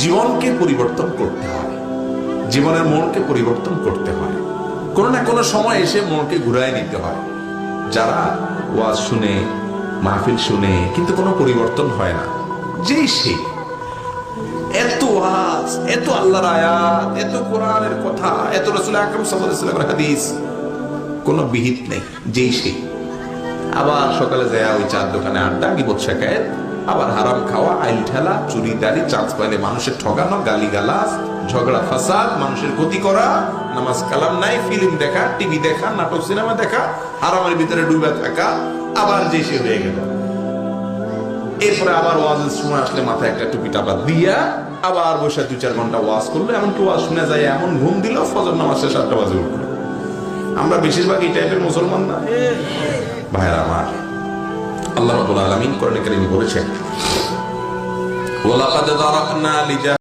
জীবনকে পরিবর্তন করতে হয়, জীবনের মনকে পরিবর্তন করতে হয়, কোনো না কোনো সময় এসে মনকে ঘুরায় নিতে হয়। যারা ওয়াজ শুনে, মাহফিল শুনে, কিন্তু কোনো পরিবর্তন হয় না, যেই সেই এত ওয়াজ, এত আল্লাহর আয়াত, এত কোরআনের কথা, এত রাসূল আকরাম সাল্লাল্লাহু আলাইহি ওয়াসাল্লামের হাদিস, কোনো বিহিত নেই, যেই সেই। আবার সকালে যায় ওই চার দোকানে আড্ডা, গিবত শেখায়েত, আবার হারাম খাওয়া, আইল ঠেলা, চুরি দাড়ি, চান্স পাইলে মানুষের ঠকানো, গালিগালাজ, ঝগড়া ফাসাদ, মানুষের ক্ষতি করা, নামাজ কালাম নাই, ফিল্ম দেখা, টিভি দেখা, নাটক সিনেমা দেখা, হারামের ভিতরে ডুবে থাকা, আবার যে সে হয়ে গেল। এরপরে আবার ওয়াজের সময় আসলে মাথায় একটা টুপি টাপা দিয়া আবার বসে 2-4 ঘন্টা ওয়াজ করলো, এমনকি ওয়াজ শুনে যায় এমন ঘুম দিল, ফজর নামাজ শেষ 8টা বাজে উঠলো। আমরা বেশিরভাগ এই টাইপের মুসলমান না ভাইরা আমার। আল্লাহ রাব্বুল আলামিন কোরআনে কারীমে বলেছেন, ওয়ালাকাদ যারাকনা